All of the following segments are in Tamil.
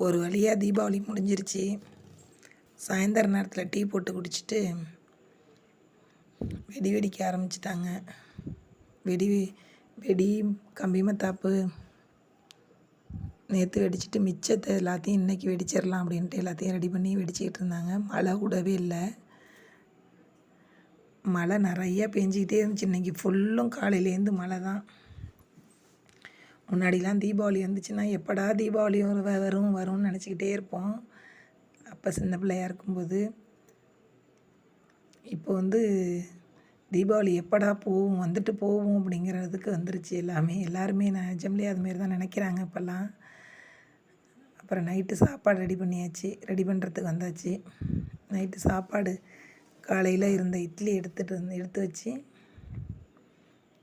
ஒரு வழியாக தீபாவளி முடிஞ்சிருச்சு. சாயந்தர நேரத்தில் டீ போட்டு குடிச்சிட்டு வெடி வெடிக்க ஆரம்பிச்சிட்டாங்க. வெடி வெடி கம்பி மத்தாப்பு நேற்று வெடிச்சிட்டு மிச்சத்தை எல்லாத்தையும் இன்றைக்கி வெடிச்சிடலாம் அப்படின்ட்டு எல்லாத்தையும் ரெடி பண்ணி வெடிச்சிக்கிட்டு இருந்தாங்க. மழை விடவே இல்லை. மழை நிறையா பெஞ்சிக்கிட்டே இருந்துச்சு. இன்றைக்கி ஃபுல்லும் காலையிலேருந்து மழை தான். முன்னாடிலாம் தீபாவளி வந்துச்சுன்னா எப்படா தீபாவளி வரும்னு நினச்சிக்கிட்டே இருப்போம். அப்போ சின்ன பிள்ளையாக இருக்கும்போது. இப்போ தீபாவளி எப்படா போகும் வந்துட்டு போகும் அப்படிங்கிறதுக்கு வந்துருச்சு எல்லாமே. எல்லாருமே நிஜம்லேயே அதுமாரி தான் நினைக்கிறாங்க இப்போல்லாம். அப்புறம் நைட்டு சாப்பாடு ரெடி பண்ணியாச்சு. ரெடி பண்ணுறதுக்கு வந்தாச்சு. நைட்டு சாப்பாடு காலையில் இருந்த இட்லி எடுத்து வச்சு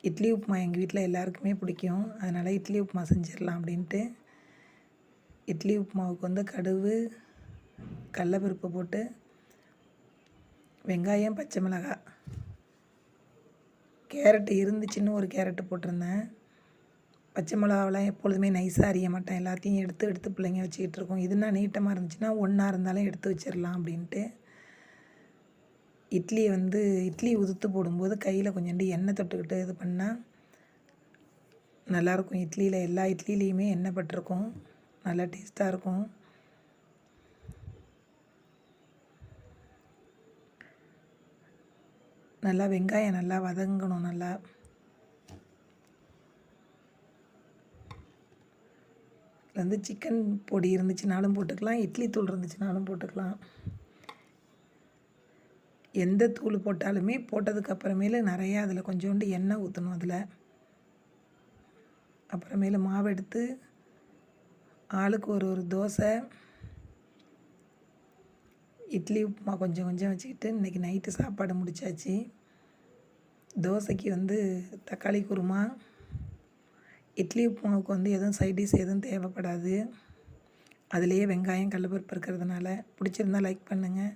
இட்லி உப்புமா எங்கள் வீட்டில் எல்லாருக்குமே பிடிக்கும். அதனால் இட்லி உப்புமா செஞ்சிடலாம் அப்படின்ட்டு இட்லி உப்புமாவுக்கு கடுகு கடலப்பருப்பு போட்டு வெங்காயம் பச்சை மிளகாய் கேரட்டு இருந்துச்சுன்னு ஒரு கேரட்டு போட்டிருந்தேன். பச்சை மிளகாவெலாம் எப்பொழுதுமே நைஸாக அறிய மாட்டேன். எல்லாத்தையும் எடுத்து பிள்ளைங்க வச்சுக்கிட்டு இருக்கோம். இதுனா நீட்டமாக இருந்துச்சுன்னா ஒன்றா இருந்தாலும் எடுத்து வச்சிடலாம் அப்படின்ட்டு இட்லி உதுத்து போடும்போது கையில் கொஞ்சோண்டு எண்ணெய் தொட்டுக்கிட்டு இது பண்ணால் நல்லாயிருக்கும். எல்லா இட்லிலையுமே எண்ணெய் பட்டிருக்கும். நல்லா டேஸ்ட்டாக இருக்கும். நல்லா வெங்காயம் நல்லா வதங்கணும். நல்லா சிக்கன் பொடி இருந்துச்சுனாலும் போட்டுக்கலாம், இட்லி தூள் இருந்துச்சுனாலும் போட்டுக்கலாம். எந்த தூள் போட்டாலுமே போட்டதுக்கப்புறமேலு நிறையா அதில் கொஞ்சோண்டு எண்ணெய் ஊற்றணும். அதில் அப்புறமேலு மாவு எடுத்து ஆளுக்கு ஒரு தோசை இட்லி உப்புமா கொஞ்சம் வச்சுக்கிட்டு இன்றைக்கி நைட்டு சாப்பாடு முடித்தாச்சு. தோசைக்கு தக்காளி குருமா, இட்லி உப்புமாவுக்கு எதுவும் சைடிஷ் எதுவும் தேவைப்படாது. அதுலேயே வெங்காயம் கடலப்பருப்பு இருக்கிறதுனால. பிடிச்சிருந்தா லைக் பண்ணுங்கள்.